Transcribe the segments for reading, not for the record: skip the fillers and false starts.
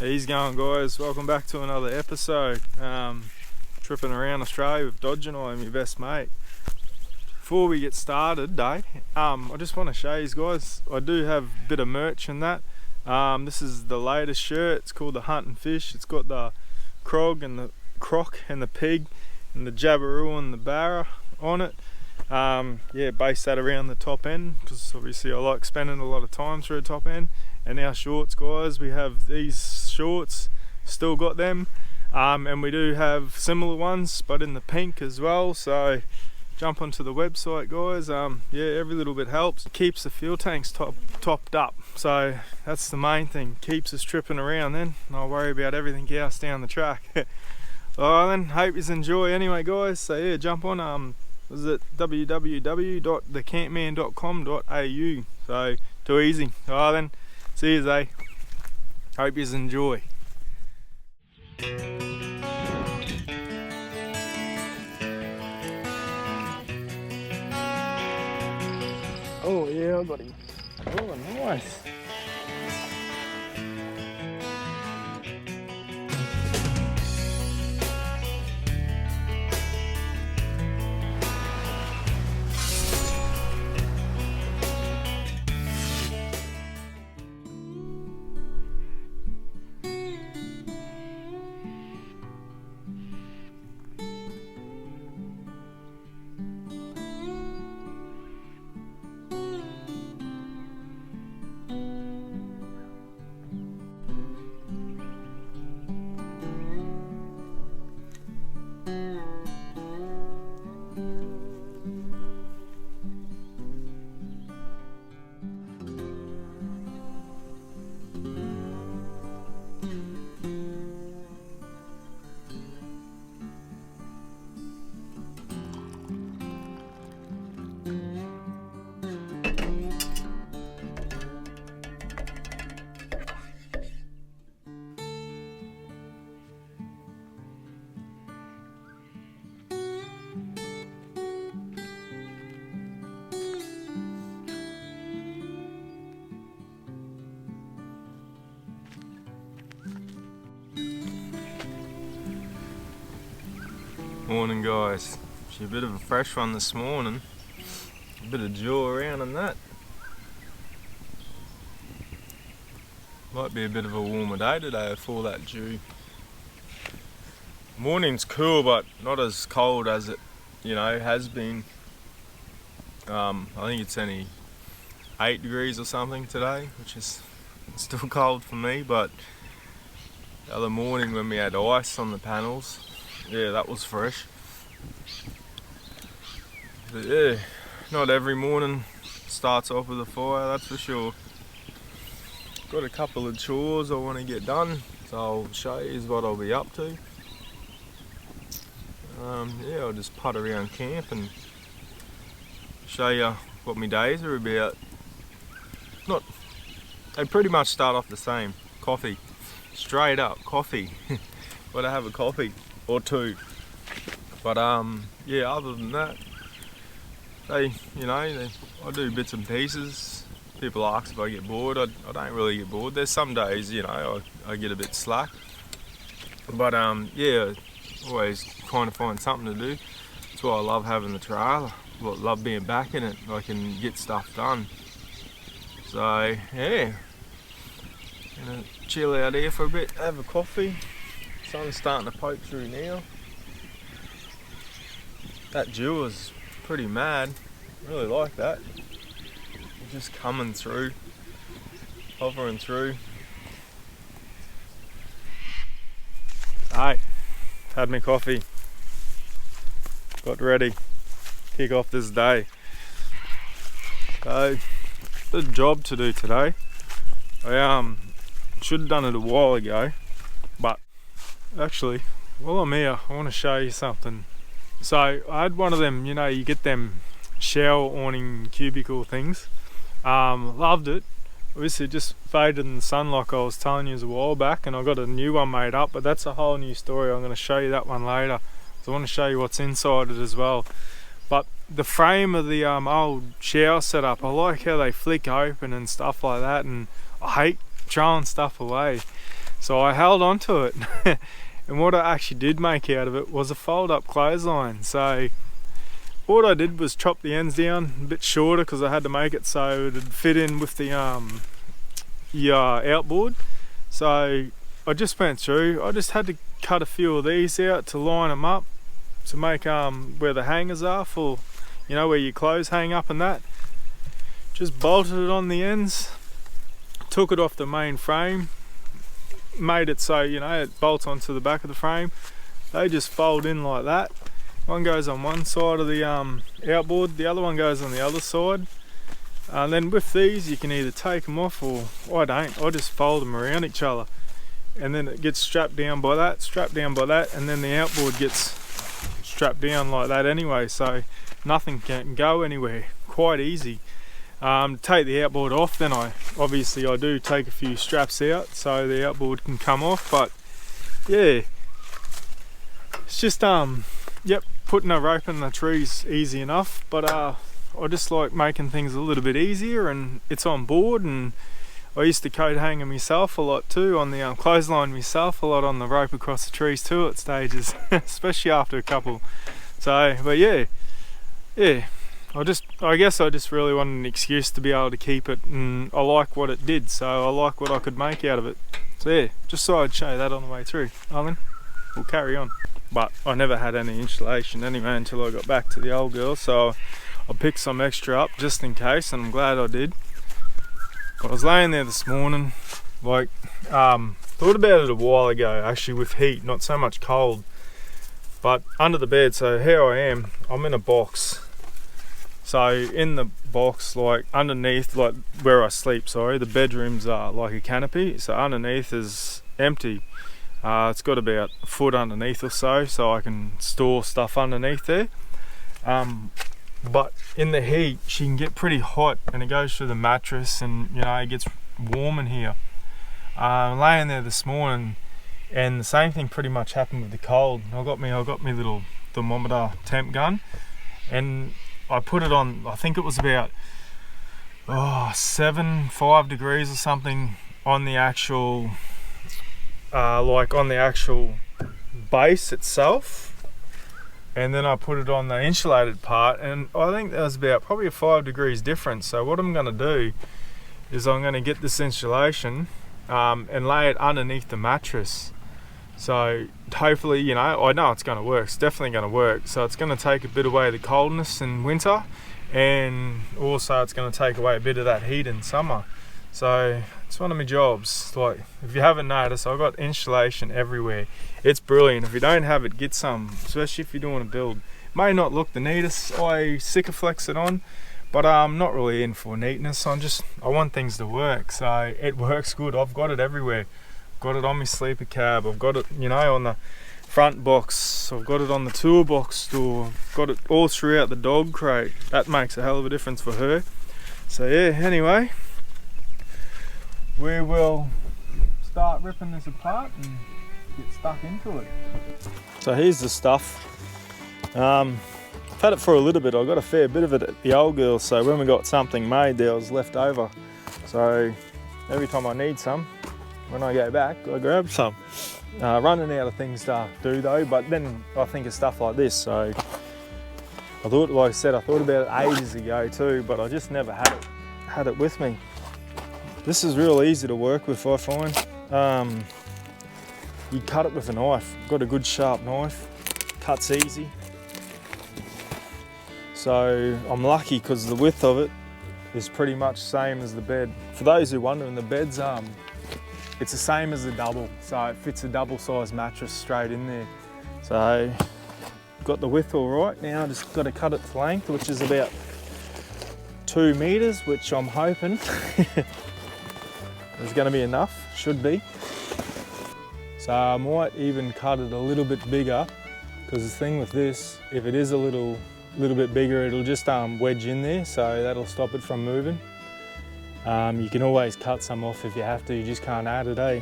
How's going, guys? Welcome back to another episode. Tripping around Australia with Dodge and I'm your best mate. Before we get started, I just want to show you guys, I do have a bit of merch in that. This is the latest shirt. It's called the Hunt and Fish. It's got the croc and the pig and the jabberoo and the barra on it. Base that around the top end because obviously I like spending a lot of time through the top end. And our shorts, guys, we have these shorts, still got them, and we do have similar ones but in the pink as well. So jump onto the website, guys. Every little bit helps. It keeps the fuel tanks topped up, so that's the main thing. Keeps us tripping around then, and I'll worry about everything else down the track. Alright then, hope you enjoy anyway, guys. So yeah, jump on visit www.thecampman.com.au. so too easy. Alright then, see you, eh? Hope you enjoy. Oh yeah, I got him. Oh, nice. Morning, guys. Actually a bit of a fresh one this morning. A bit of jaw around in that. Might be a bit of a warmer day today with all that dew. Morning's cool, but not as cold as it, has been. I think it's only 8 degrees or something today, which is still cold for me, but the other morning when we had ice on the panels, yeah, that was fresh. But yeah, not every morning starts off with a fire, that's for sure. Got a couple of chores I want to get done, so I'll show you what I'll be up to. I'll just putt around camp and show you what my days are about. They pretty much start off the same. Coffee, straight up coffee. Gotta have a coffee or two. But other than that, I do bits and pieces. People ask if I get bored. I don't really get bored. There's some days, I get a bit slack. But always trying to find something to do. That's why I love having the trailer. I love being back in it. I can get stuff done. So yeah, gonna chill out here for a bit, have a coffee. Sun's starting to poke through now. That dew is pretty mad. I really like that. It's just coming through, hovering through. Hey, had my coffee. Got ready. Kick off this day. So, there's a job to do today. I should have done it a while ago, but actually, while I'm here, I want to show you something. So I had one of them, you get them shower awning cubicle things. Loved it. Obviously it just faded in the sun like I was telling you a while back, and I got a new one made up, but that's a whole new story. I'm going to show you that one later. So I want to show you what's inside it as well. But the frame of the old shower setup, I like how they flick open and stuff like that, and I hate throwing stuff away. So I held on to it. And what I actually did make out of it was a fold-up clothesline. So what I did was chop the ends down a bit shorter because I had to make it so it'd fit in with the outboard. So I just went through. I just had to cut a few of these out to line them up to make where the hangers are for, you know, where your clothes hang up and that. Just bolted it on the ends, took it off the main frame, made it so, you know, it bolts onto the back of the frame. They just fold in like that. One goes on one side of the outboard, the other one goes on the other side. And then with these you can either take them off, or I don't, I just fold them around each other. And then it gets strapped down by that, and then the outboard gets strapped down like that anyway, so nothing can go anywhere. Quite easy. Take the outboard off, then I do take a few straps out so the outboard can come off. But yeah, it's just yep, putting a rope in the tree's easy enough, but I just like making things a little bit easier, and it's on board. And I used to coat hanger myself a lot too, on the clothesline myself a lot on the rope across the trees too at stages, especially after a couple. So, but yeah, I guess I just really wanted an excuse to be able to keep it, and I like what it did, so I like what I could make out of it. So yeah, just thought I'd show you that on the way through. Arlen, we'll carry on. But I never had any insulation anyway until I got back to the old girl, so I picked some extra up just in case, and I'm glad I did. I was laying there this morning, like, thought about it a while ago actually, with heat, not so much cold, but under the bed. So here I am, I'm in a box. So in the box, like underneath, like where I sleep, sorry, the bedrooms are like a canopy, so underneath is empty. It's got about a foot underneath or so I can store stuff underneath there. But in the heat, she can get pretty hot, and it goes through the mattress, and you know, it gets warm in here. Laying there this morning, and the same thing pretty much happened with the cold. I got me little thermometer temp gun, and I put it on, I think it was about 5 degrees or something on the actual base itself, and then I put it on the insulated part, and I think there was about probably a 5 degrees difference. So what I'm going to do is I'm going to get this insulation and lay it underneath the mattress. So hopefully, you know, I know it's going to work. It's definitely going to work. So it's going to take a bit away the coldness in winter, and also it's going to take away a bit of that heat in summer. So it's one of my jobs. Like, if you haven't noticed, I've got insulation everywhere. It's brilliant. If you don't have it, get some, especially if you're doing a build. It may not look the neatest, I Sikaflex it on, but I'm not really in for neatness. I want things to work, so it works good. I've got it everywhere. I've got it on my sleeper cab, I've got it, you know, on the front box, I've got it on the toolbox door, I've got it all throughout the dog crate. That makes a hell of a difference for her. So yeah, anyway, we will start ripping this apart and get stuck into it. So here's the stuff. I've had it for a little bit. I got a fair bit of it at the old girl, so when we got something made, there was left over. So every time I need some, when I go back, I grab some. Running out of things to do though, but then I think of stuff like this. So I thought, like I said, I thought about it ages ago too, but I just never had it with me. This is real easy to work with, I find. You cut it with a knife. Got a good sharp knife, cuts easy. So I'm lucky because the width of it is pretty much the same as the bed. For those who wonder, in the bed's it's the same as the double, so it fits a double-sized mattress straight in there. So got the width all right. Now I just got to cut it to length, which is about 2 meters, which I'm hoping is going to be enough. Should be. So I might even cut it a little bit bigger, because the thing with this, if it is a little bit bigger, it'll just wedge in there, so that'll stop it from moving. You can always cut some off if you have to, you just can't add it, eh?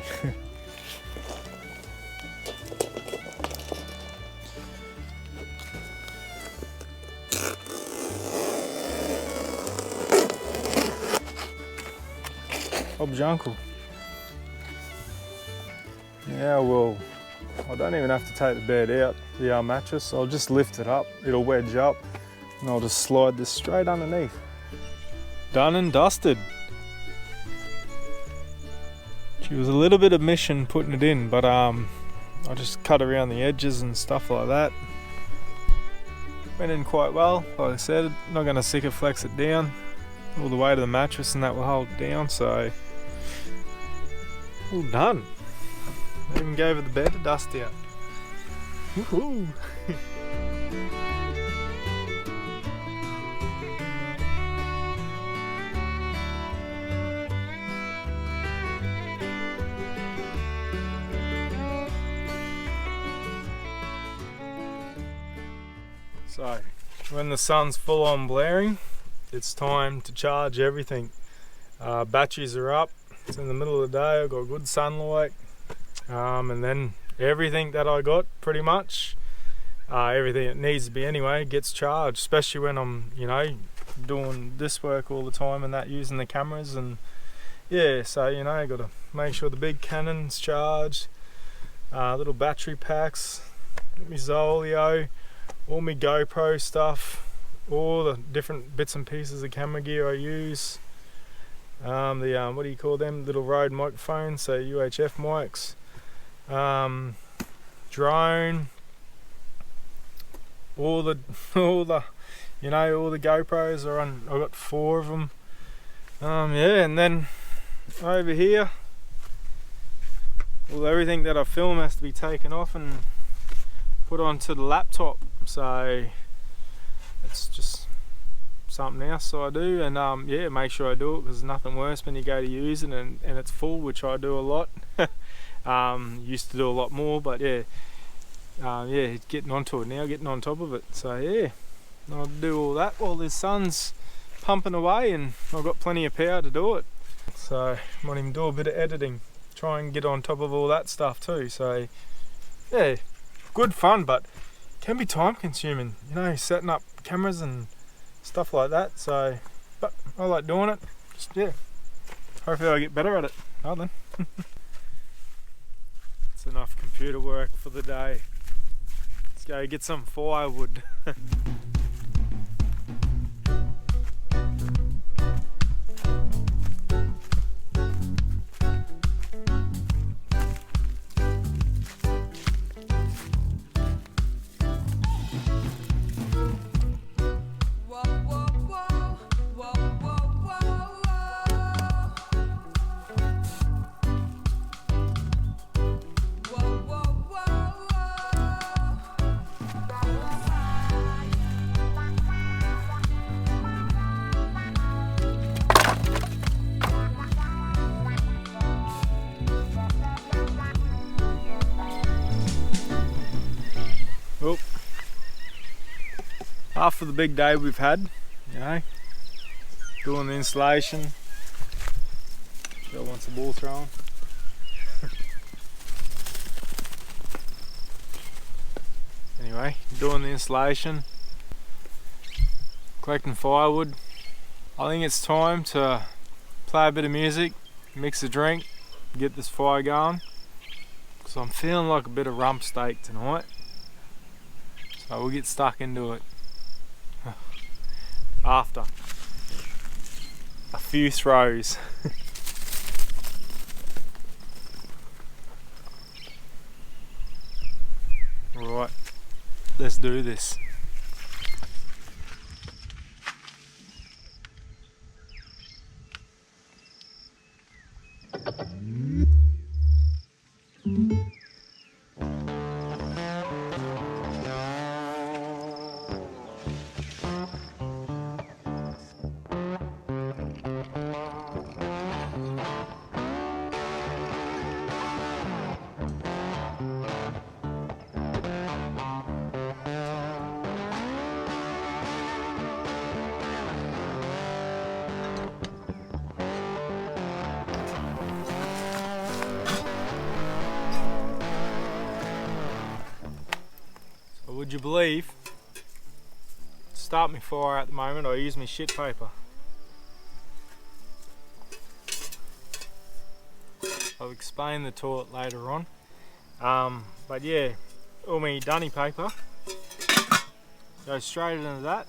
Bob's your uncle. Now I don't even have to take the bed out, the mattress. I'll just lift it up, it'll wedge up, and I'll just slide this straight underneath. Done and dusted. She was a little bit of mission putting it in, but I just cut around the edges and stuff like that. Went in quite well. Like I said, not going to Sikaflex it down all the way to the mattress, and that will hold it down. So all done. I even gave her the bed to dust out. Woohoo! So, when the sun's full on blaring, it's time to charge everything. Batteries are up, it's in the middle of the day, I've got good sunlight, and then everything that I got, pretty much, everything it needs to be anyway, gets charged, especially when I'm, doing this work all the time and that, using the cameras, and yeah, so, got to make sure the big Canon's charged, little battery packs, my Zolio, all my GoPro stuff, all the different bits and pieces of camera gear I use, the what do you call them, little Rode microphones, so UHF mics, drone, all the all the GoPros are on. I've got 4 of them. Yeah, and then over here, everything that I film has to be taken off and put onto the laptop. So it's just something else I do, and yeah, make sure I do it, because there's nothing worse when you go to use it and it's full, which I do a lot. Used to do a lot more, but yeah, getting onto it now, getting on top of it. So yeah, I'll do all that while the sun's pumping away, and I've got plenty of power to do it. So I might even do a bit of editing, try and get on top of all that stuff too. So yeah, good fun, but can be time consuming, setting up cameras and stuff like that. So, but I like doing it. Just, yeah, hopefully I get better at it. Oh then. It's enough computer work for the day. Let's go get some firewood. Well, after the big day we've had, doing the installation. Joe wants the ball thrown. Anyway, doing the installation, collecting firewood. I think it's time to play a bit of music, mix a drink, get this fire going, because I'm feeling like a bit of rump steak tonight. So we'll get stuck into it after a few throws. Right, let's do this. Would you believe, to start my fire at the moment, I use my shit paper. I'll explain the to it later on. But yeah, all my dunny paper goes straight into that.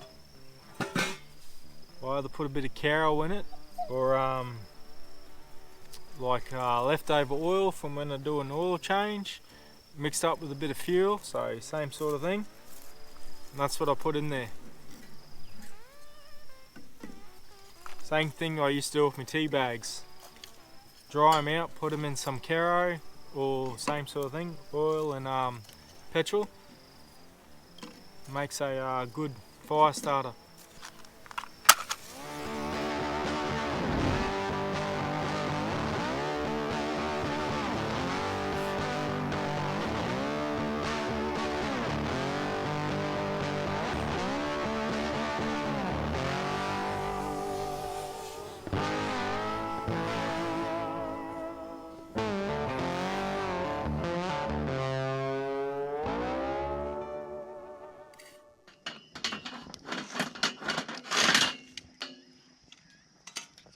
I either put a bit of Carol in it, or leftover oil from when I do an oil change, mixed up with a bit of fuel, so same sort of thing. And that's what I put in there. Same thing I used to do with my tea bags. Dry them out, put them in some Caro, or same sort of thing, oil and petrol. Makes a good fire starter.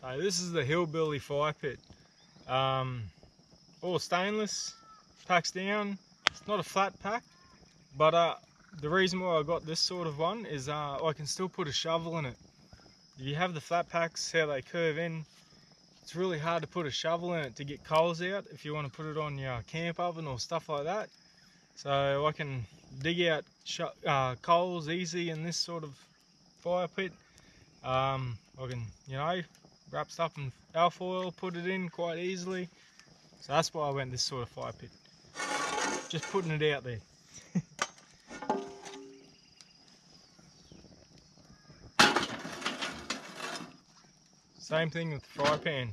So this is the hillbilly fire pit. All stainless, packs down. It's not a flat pack, but the reason why I got this sort of one is I can still put a shovel in it. If you have the flat packs, how they curve in, it's really hard to put a shovel in it to get coals out if you want to put it on your camp oven or stuff like that. So I can dig out coals easy in this sort of fire pit. I can, wrap stuff in alfoil, put it in quite easily. So that's why I went this sort of fire pit. Just putting it out there. Same thing with the fry pan.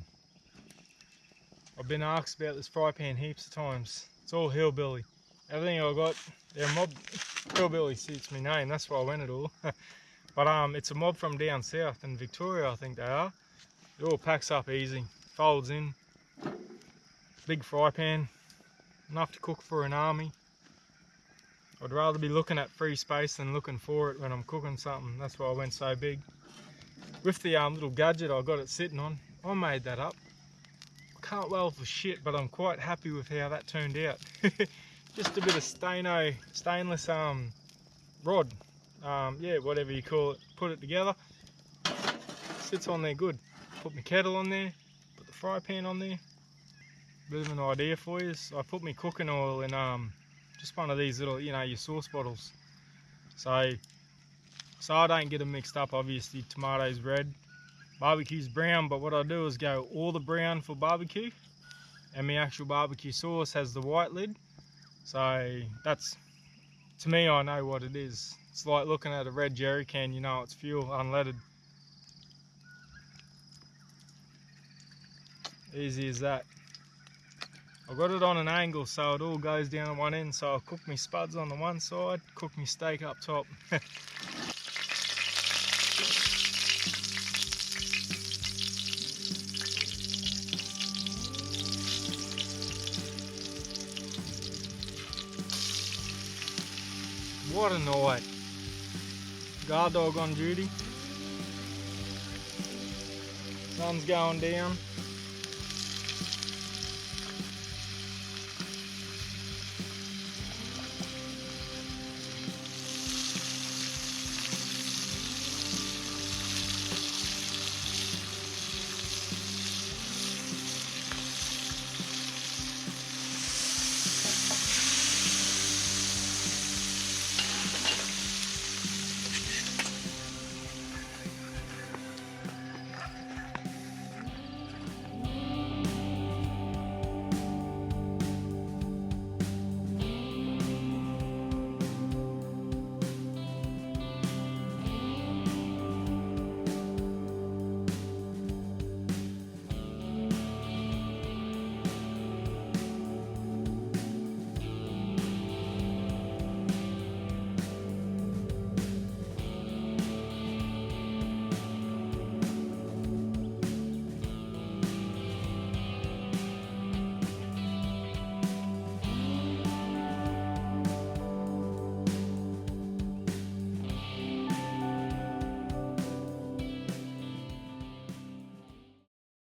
I've been asked about this fry pan heaps of times. It's all hillbilly. Everything I got, they're mob. Hillbilly suits my name, that's why I went it all. But it's a mob from down south in Victoria, I think they are. It all packs up easy, folds in. Big fry pan, enough to cook for an army. I'd rather be looking at free space than looking for it when I'm cooking something. That's why I went so big. With the little gadget I got it sitting on, I made that up. Can't weld for shit, but I'm quite happy with how that turned out. Just a bit of stainless rod, yeah, whatever you call it. Put it together, sits on there good. Put my kettle on there, put the fry pan on there. Bit of an idea for you. So I put my cooking oil in just one of these little, your sauce bottles. So I don't get them mixed up. Obviously tomatoes red, barbecue's brown, but what I do is go all the brown for barbecue, and my actual barbecue sauce has the white lid. So that's, to me, I know what it is. It's like looking at a red jerry can, it's fuel, unleaded. Easy as that. I got it on an angle so it all goes down at one end, so I'll cook my spuds on the one side, cook my steak up top. What a night. Guard dog on duty. Sun's going down.